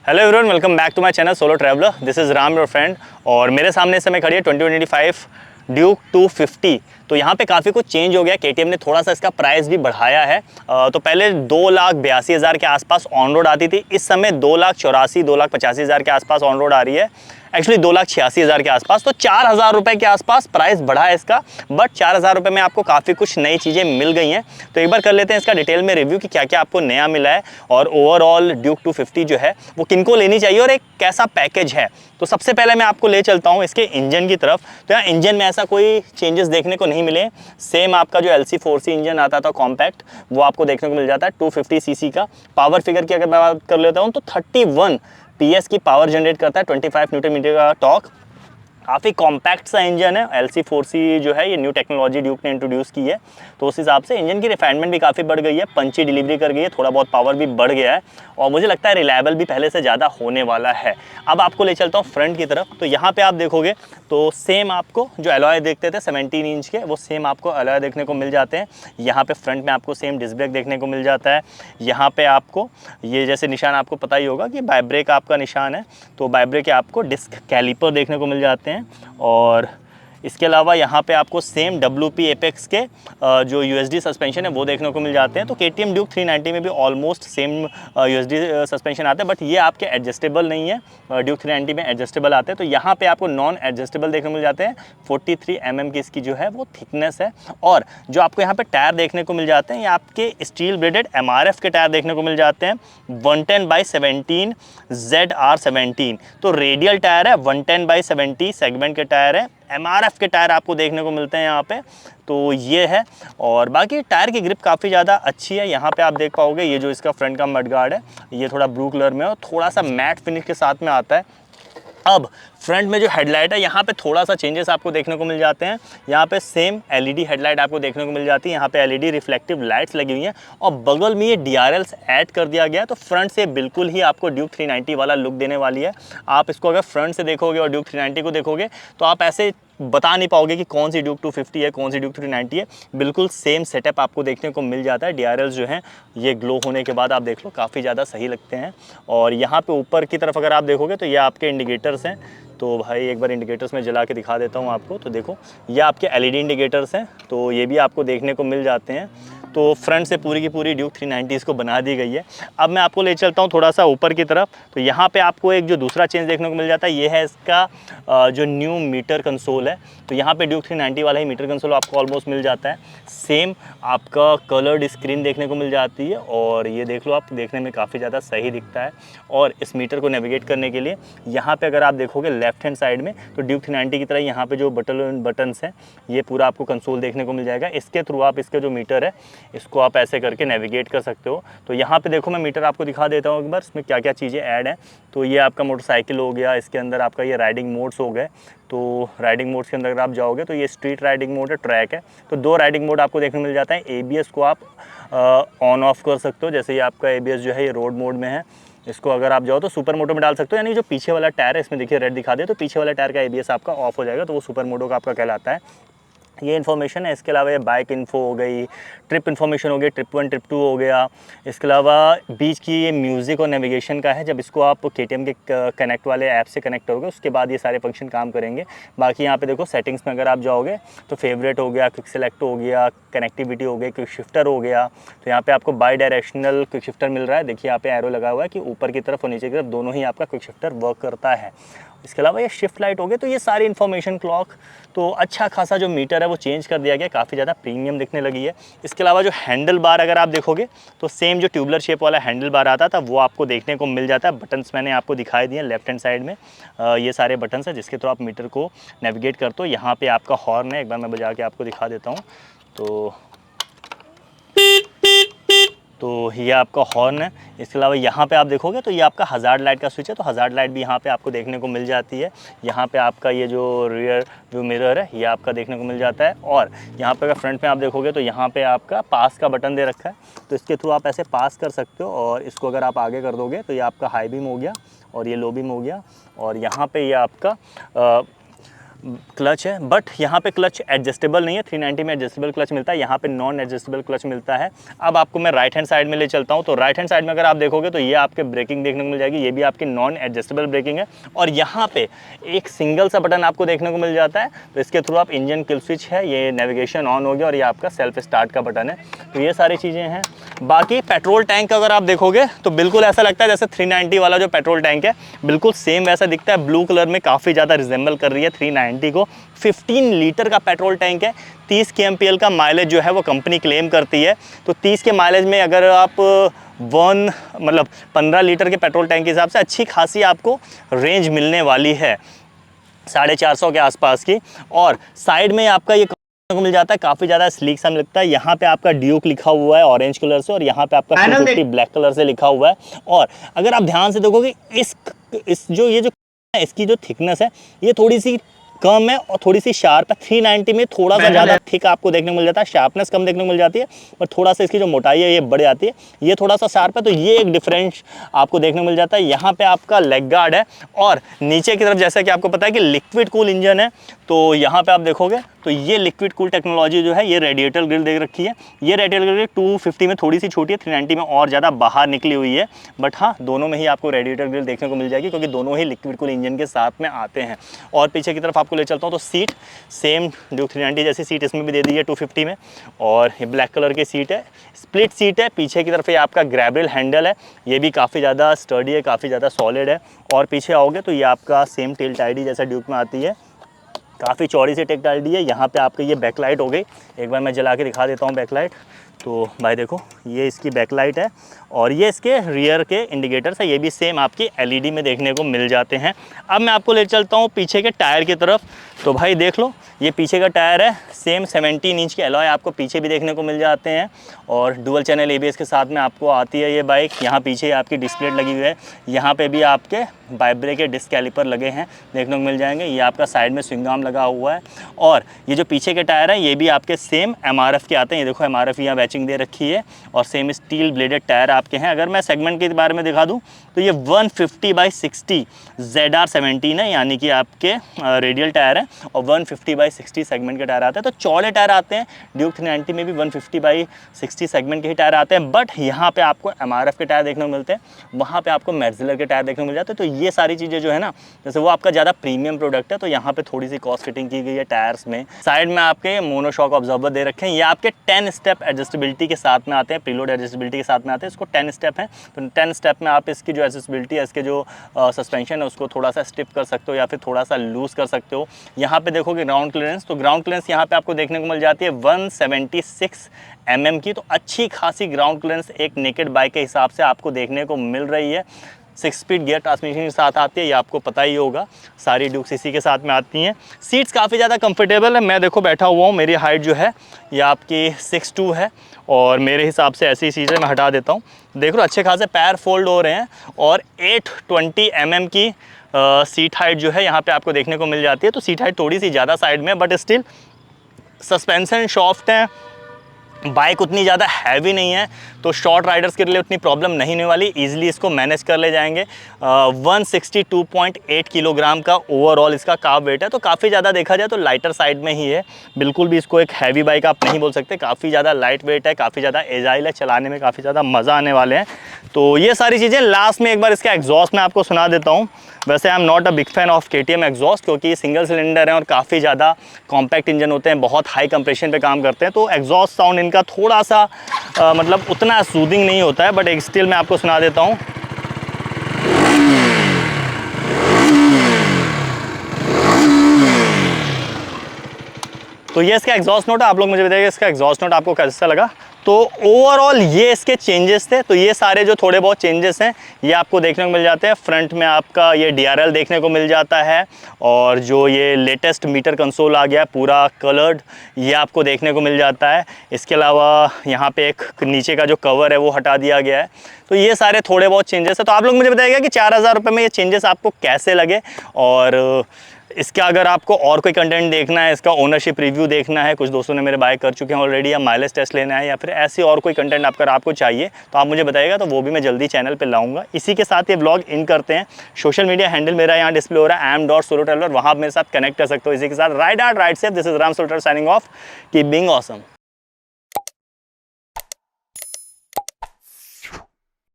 Hello everyone, welcome back to my channel solo traveller. This is Ram your friend. और मेरे सामने इस समय खड़ी है 2025 ड्यूक 250। तो यहाँ पे काफ़ी कुछ चेंज हो गया। केटीएम ने थोड़ा सा इसका प्राइस भी बढ़ाया है। तो पहले 2,82,000 के आसपास ऑन रोड आती थी। इस समय 2,84,000 2,85,000 के आसपास ऑन रोड आ रही है। एक्चुअली 2,86,000 के आसपास। तो 4,000 रुपये के आसपास प्राइस बढ़ा है इसका। बट 4,000 रुपये में आपको काफ़ी कुछ नई चीज़ें मिल गई हैं। तो एक बार कर लेते हैं इसका डिटेल में रिव्यू कि क्या क्या आपको नया मिला है और ओवरऑल ड्यूक 250 जो है वो किनको लेनी चाहिए और एक कैसा पैकेज है। तो सबसे पहले मैं आपको ले चलता हूँ इसके इंजन की तरफ। तो यहाँ इंजन में ऐसा कोई चेंजेस देखने को नहीं मिले। सेम आपका जो LC4C इंजन आता था कॉम्पैक्ट, वो आपको देखने को मिल जाता है 250 सीसी का। पावर फिगर की अगर मैं बात कर लेता हूँ तो 31 PS की पावर जनरेट करता है, 25 न्यूटन मीटर का टॉर्क। काफ़ी कॉम्पैक्ट सा इंजन है। LC4C जो है ये न्यू टेक्नोलॉजी ड्यूक ने इंट्रोड्यूस की है, तो उस हिसाब से इंजन की रिफाइनमेंट भी काफ़ी बढ़ गई है, पंची डिलीवरी कर गई है, थोड़ा बहुत पावर भी बढ़ गया है और मुझे लगता है रिलायबल भी पहले से ज़्यादा होने वाला है। अब आपको ले चलता हूँ फ्रंट की तरफ। तो यहाँ पे आप देखोगे तो सेम आपको जो अलॉय देखते थे 17 इंच के, वो सेम आपको अलॉय देखने को मिल जाते हैं। यहाँ पे फ्रंट में आपको सेम डिस्क ब्रेक देखने को मिल जाता है। यहाँ पे आपको ये जैसे निशान आपको पता ही होगा कि बाई ब्रेक आपका निशान है, तो बाई ब्रेक के आपको डिस्क कैलिपर देखने को मिल जाते हैं। और इसके अलावा यहाँ पे आपको सेम WP एपेक्स के जो USD सस्पेंशन है वो देखने को मिल जाते हैं। तो KTM ड्यूक 390 में भी ऑलमोस्ट सेम USD सस्पेंशन आते हैं, बट ये आपके एडजस्टेबल नहीं है। ड्यूक 390 में एडजस्टेबल आते हैं। तो यहाँ पे आपको नॉन एडजस्टेबल देखने को मिल जाते हैं। 43 mm की इसकी जो है वो थिकनेस है। और जो आपको यहाँ पे टायर देखने को मिल जाते हैं, ये आपके स्टील ब्रेडेड MRF के टायर देखने को मिल जाते हैं। 110/17 ZR17। तो रेडियल टायर है, 110/70 सेगमेंट के टायर है। MRF के टायर आपको देखने को मिलते हैं यहाँ पे। तो ये है। और बाकी टायर की ग्रिप काफ़ी ज़्यादा अच्छी है। यहाँ पे आप देख पाओगे ये जो इसका फ्रंट का मड गार्ड है, ये थोड़ा ब्लू कलर में और थोड़ा सा मैट फिनिश के साथ में आता है। अब फ्रंट में जो हेडलाइट है, यहाँ पे थोड़ा सा चेंजेस आपको देखने को मिल जाते हैं। यहाँ पे सेम LED हेडलाइट आपको देखने को मिल जाती है। यहाँ पे LED रिफ्लेक्टिव लाइट्स लगी हुई हैं और बगल में ये DRLs ऐड कर दिया गया है। तो फ्रंट से बिल्कुल ही आपको ड्यूक 390 वाला लुक देने वाली है। आप इसको अगर फ्रंट से देखोगे और ड्यूक 390 को देखोगे तो आप ऐसे बता नहीं पाओगे कि कौन सी ड्यूक 250 है, कौन सी ड्यूक 390 है। बिल्कुल सेम सेटअप आपको देखने को मिल जाता है। DRLs जो हैं ये ग्लो होने के बाद आप देख लो काफ़ी ज़्यादा सही लगते हैं। और यहाँ पे ऊपर की तरफ अगर आप देखोगे तो ये आपके इंडिकेटर्स हैं। तो भाई एक बार इंडिकेटर्स में जला के दिखा देता हूँ आपको। तो देखो ये आपके LED इंडिकेटर्स हैं, तो ये भी आपको देखने को मिल जाते हैं। तो फ्रंट से पूरी की पूरी ड्यूक 390 इसको बना दी गई है। अब मैं आपको ले चलता हूँ थोड़ा सा ऊपर की तरफ। तो यहाँ पे आपको एक जो दूसरा चेंज देखने को मिल जाता है, ये है इसका जो न्यू मीटर कंसोल है। तो यहाँ पे ड्यूक 390 वाला ही मीटर कंसोल आपको ऑलमोस्ट मिल जाता है। सेम आपका कलर्ड स्क्रीन देखने को मिल जाती है और ये देख लो आप, देखने में काफ़ी ज़्यादा सही दिखता है। और इस मीटर को नेविगेट करने के लिए यहाँ पे अगर आप देखोगे लेफ्ट हैंड साइड में, तो ड्यूक 390 की तरह यहाँ पे जो बटन्स हैं, ये पूरा आपको कंसोल देखने को मिल जाएगा। इसके थ्रू आप इसका जो मीटर है इसको आप ऐसे करके नेविगेट कर सकते हो। तो यहाँ पे देखो मैं मीटर आपको दिखा देता हूँ एक बार, इसमें क्या क्या चीज़ें ऐड हैं। तो ये आपका मोटरसाइकिल हो गया, इसके अंदर आपका ये राइडिंग मोड्स हो गए। तो राइडिंग मोड्स के अंदर अगर आप जाओगे तो ये स्ट्रीट राइडिंग मोड है, ट्रैक है। तो दो राइडिंग मोड आपको देखने को मिल जाता है। ABS को आप ऑन ऑफ कर सकते हो। जैसे ये आपका ABS जो है ये रोड मोड में है, इसको अगर आप जाओ तो सुपर मोटो में डाल सकते हो। यानी जो पीछे वाला टायर है, इसमें देखिए रेड दिखा दे, तो पीछे वाला टायर का ABS आपका ऑफ हो जाएगा, तो वो सुपर मोटो का आपका कहलाता है। ये इन्फॉर्मेशन है। इसके अलावा ये बाइक इन्फो हो गई, ट्रिप इन्फॉर्मेशन हो गई, ट्रिप 1 ट्रिप 2 हो गया। इसके अलावा बीच की ये म्यूज़िक और नेविगेशन का है। जब इसको आप KTM के कनेक्ट वाले ऐप से कनेक्ट करोगे उसके बाद ये सारे फंक्शन काम करेंगे। बाकी यहाँ पे देखो सेटिंग्स में अगर आप जाओगे तो फेवरेट हो गया, क्विक सेलेक्ट हो गया, कनेक्टिविटी हो गई, क्विक शिफ्टर हो गया। तो यहाँ पे आपको बाई डायरेक्शनल क्विक शिफ्टर मिल रहा है। देखिए यहाँ पे एरो लगा हुआ है कि ऊपर की तरफ और नीचे की तरफ दोनों ही आपका क्विक शिफ्टर वर्क करता है। इसके अलावा ये शिफ्ट लाइट हो गई। तो ये सारी इन्फॉर्मेशन क्लॉक, तो अच्छा खासा जो मीटर है वो चेंज कर दिया गया, काफ़ी ज़्यादा प्रीमियम दिखने लगी है। इसके अलावा जो हैंडल बार अगर आप देखोगे तो सेम जो ट्यूबलर शेप वाला हैंडल बार आता था वो आपको देखने को मिल जाता है। बटन्स मैंने आपको दिखाई दिए लेफ्ट हैंड साइड में। ये सारे बटन्स हैं जिसके थ्रू आप मीटर को नेविगेट करते हो। यहाँ पे आपका हॉर्न है, एक बार मैं बजा के आपको दिखा देता हूँ। तो ये आपका हॉर्न है। इसके अलावा यहाँ पे आप देखोगे तो ये आपका हज़ार्ड लाइट का स्विच है। तो हज़ार्ड लाइट भी यहाँ पे आपको देखने को मिल जाती है। यहाँ पे आपका ये जो रियर व्यू मिरर है ये आपका देखने को मिल जाता है। और यहाँ पे अगर फ्रंट में आप देखोगे तो यहाँ पे आपका पास का बटन दे रखा है, तो इसके थ्रू आप ऐसे पास कर सकते हो। और इसको अगर आप आगे कर दोगे तो ये आपका हाई बीम हो गया और ये लो बीम हो गया। और यहाँ पर ये आपका क्लच है, बट यहाँ पे क्लच एडजस्टेबल नहीं है। 390 में एडजस्टेबल क्लच मिलता है, यहाँ पे नॉन एडजस्टेबल क्लच मिलता है। अब आपको मैं राइट हैंड साइड में ले चलता हूँ, तो राइट हैंड साइड में अगर आप देखोगे तो ये आपके ब्रेकिंग देखने को मिल जाएगी, ये भी आपकी नॉन एडजस्टेबल ब्रेकिंग है। और यहाँ पे एक सिंगल सा बटन आपको देखने को मिल जाता है, तो इसके थ्रू आप इंजन किल स्विच है, ये नेविगेशन ऑन हो गया, और ये आपका सेल्फ स्टार्ट का बटन है। तो ये सारी चीज़ें हैं। बाकी पेट्रोल टैंक अगर आप देखोगे तो बिल्कुल ऐसा लगता है जैसे 390 वाला जो पेट्रोल टैंक है, बिल्कुल सेम वैसा दिखता है। ब्लू कलर में काफ़ी ज़्यादा रिजेंबल कर रही है 390 को। 15 लीटर का पेट्रोल टैंक है, 30 kmpl का माइलेज जो है वो कंपनी क्लेम करती है। तो 30 के माइलेज में अगर आप 15 लीटर के पेट्रोल टैंक के हिसाब से अच्छी खासी आपको रेंज मिलने वाली है, 450 के आसपास की। और साइड में आपका ये को मिल जाता है, काफ़ी ज़्यादा स्लीक सा लगता है। यहाँ पे आपका ड्यूक लिखा हुआ है ऑरेंज कलर से, और यहाँ पे आपका 250 ब्लैक कलर से लिखा हुआ है। और अगर आप ध्यान से देखोगे इसकी जो थिकनेस है ये थोड़ी सी कम है और थोड़ी सी शार्प है। 390 में थोड़ा सा ज़्यादा थिक आपको देखने को मिल जाता है, शार्पनेस कम देखने को मिल जाती है, और थोड़ा सा इसकी जो मोटाई है ये बढ़ जाती है, ये थोड़ा सा शार्प है। तो ये एक डिफरेंस आपको देखने को मिल जाता है। यहाँ पे आपका लेग गार्ड है, और नीचे की तरफ जैसा कि आपको पता है कि लिक्विड कूल इंजन है, तो यहाँ पे आप देखोगे तो ये लिक्विड कूल टेक्नोलॉजी जो है, ये रेडिएटर ग्रिल देख रखी है। ये रेडिएटर ग्रिल 250 में थोड़ी सी छोटी है, 390 में और ज़्यादा बाहर निकली हुई है। बट हाँ, दोनों में ही आपको रेडिएटर ग्रिल देखने को मिल जाएगी, क्योंकि दोनों ही लिक्विड कूल इंजन के साथ में आते हैं। और पीछे की तरफ आपको ले चलता हूँ, तो सीट सेम ड्यूक 390 जैसी सीट इसमें भी दे दी है 250 में, और ये ब्लैक कलर की सीट है, स्प्लिट सीट है। पीछे की तरफ ये आपका ग्रैब हैंडल है, ये भी काफ़ी ज़्यादा स्टर्डी है, काफ़ी ज़्यादा सॉलिड है। और पीछे आओगे तो ये आपका सेम टेल टाइडी जैसा ड्यूक में आती है, काफ़ी चौड़ी सी टेल टाइडी है। यहाँ पे आपके ये बैकलाइट हो गई, एक बार मैं जला के दिखा देता हूँ बैकलाइट। तो भाई देखो, ये इसकी बैकलाइट है, और ये इसके रियर के इंडिकेटर्स है, ये भी सेम आपकी एलईडी में देखने को मिल जाते हैं। अब मैं आपको ले चलता हूँ पीछे के टायर की तरफ। तो भाई देख लो, ये पीछे का टायर है, सेम 17 इंच के अलॉय आपको पीछे भी देखने को मिल जाते हैं, और डुअल चैनल एबीएस के साथ में आपको आती है ये बाइक। यहाँ पीछे आपकी डिस्प्ले लगी हुई है, यहाँ पे भी आपके बाइब्रेक के डिस्क कैलिपर लगे हैं, देखने को मिल जाएंगे। ये आपका साइड में स्विंग आर्म लगा हुआ है, और ये जो पीछे के टायर हैं ये भी आपके सेम एमआरएफ के आते हैं। ये देखो एमआरएफ यहाँ बैचिंग दे रखी है, और सेम स्टील ब्लेडेड टायर आपके हैं। अगर मैं सेगमेंट के बारे में दिखा दूँ तो ये 150/60 ZR17 है, यानी कि आपके रेडियल टायर है, और 150/60 सेगमेंट के टायर आते हैं। तो चौड़े टायर आते हैं, ड्यूक 390 में भी 150/60 सेगमेंट के ही टायर आते हैं, बट यहाँ पे आपको एमआरएफ के टायर देखने को मिलते हैं, वहाँ पे आपको मैक्सिलर के टायर देखने को मिल जाते हैं। तो ये सारी चीज़ें जो है ना, जैसे वो आपका ज़्यादा प्रीमियम प्रोडक्ट है, तो यहाँ पे थोड़ी सी कॉस्ट फिटिंग की गई है टायर्स में। साइड में आपके मोनोशॉक ऑब्जर्वर दे रखे हैं, ये आपके 10 स्टेप एडजस्टेबिलिटी के साथ में आते हैं, प्रीलोड एडजस्टेबिलिटी के साथ में आते हैं। इसको 10 स्टेप है, तो 10 स्टेप में आप इसकी जो एडजस्टेबिलिटी है, इसके जो सस्पेंशन है उसको थोड़ा सा स्टिफ कर सकते हो या फिर थोड़ा सा लूज कर सकते हो। यहाँ पे देखोगे ग्राउंड क्लियरेंस, तो ग्राउंड क्लियरेंस यहाँ पे आपको देखने को मिल जाती है 176 mm की। तो अच्छी खासी ग्राउंड क्लियरेंस एक नेकेड बाइक के हिसाब से आपको देखने को मिल रही है। 6 स्पीड गियर ट्रांसमिशन के साथ आती है, ये आपको पता ही होगा, सारी ड्यूक सीसी के साथ में आती हैं। सीट्स काफ़ी ज़्यादा कंफर्टेबल है, मैं देखो बैठा हुआ हूँ, मेरी हाइट जो है ये आपकी 6'2" है, और मेरे हिसाब से ऐसी चीज़ें मैं हटा देता हूँ। देख लो अच्छे खासे पैर फोल्ड हो रहे हैं, और 820 mm की सीट हाइट जो है यहाँ पे आपको देखने को मिल जाती है। तो सीट हाइट थोड़ी सी ज़्यादा साइड में, बट स्टिल सस्पेंशन सॉफ्ट है, बाइक उतनी ज़्यादा हैवी नहीं है, तो शॉर्ट राइडर्स के लिए उतनी प्रॉब्लम नहीं होने वाली, इजीली इसको मैनेज कर ले जाएंगे। 162.8 किलोग्राम का ओवरऑल इसका कार्ब वेट है, तो काफ़ी ज़्यादा देखा जाए तो लाइटर साइड में ही है। बिल्कुल भी इसको एक हैवी बाइक आप नहीं बोल सकते, काफ़ी ज़्यादा लाइट वेट है, काफ़ी ज़्यादा एजाइल है, चलाने में काफ़ी ज़्यादा मज़ा आने वाले हैं। तो ये सारी चीज़ें। लास्ट में एक बार इसका एग्जॉस्ट मैं आपको सुना देता हूँ। वैसे I am not a big fan of KTM exhaust, क्योंकि ये सिंगल सिलेंडर है और काफ़ी ज़्यादा कॉम्पैक्ट इंजन होते हैं, बहुत हाई कंप्रेशन पे काम करते हैं, तो एग्जॉस्ट साउंड इनका थोड़ा सा मतलब उतना सूदिंग नहीं होता है। बट एक स्टिल मैं आपको सुना देता हूँ। तो ये इसका एग्जॉस्ट नोट है, आप लोग मुझे बताइए इसका एग्जॉस्ट नोट आपको कैसा लगा। तो ओवरऑल ये इसके चेंजेस थे। तो ये सारे जो थोड़े बहुत चेंजेस हैं ये आपको देखने को मिल जाते हैं। फ्रंट में आपका ये DRL देखने को मिल जाता है, और जो ये लेटेस्ट मीटर कंसोल आ गया है पूरा कलर्ड, ये आपको देखने को मिल जाता है। इसके अलावा यहाँ पे एक नीचे का जो कवर है वो हटा दिया गया है। तो ये सारे थोड़े बहुत चेंजेस है। तो आप लोग मुझे बताइएगा कि 4000 रुपये में ये चेंजेस आपको कैसे लगे, और इसका अगर आपको और कोई कंटेंट देखना है, इसका ओनरशिप रिव्यू देखना है, कुछ दोस्तों ने मेरे बाय कर चुके हैं ऑलरेडी, या माइलेज टेस्ट लेना है, या फिर ऐसी और कोई कंटेंट आपको चाहिए तो आप मुझे बताइएगा, तो वो भी मैं जल्दी चैनल पे लाऊंगा। इसी के साथ ये व्लॉग इन करते हैं। सोशल मीडिया हैंडल मेरा यहाँ डिस्प्ले हो रहा है am.solotraveler, वहाँ आप मेरे साथ कनेक्ट कर सकते हो। इसी के साथ ride safe, this is Ram solo traveller signing off, keep being awesome.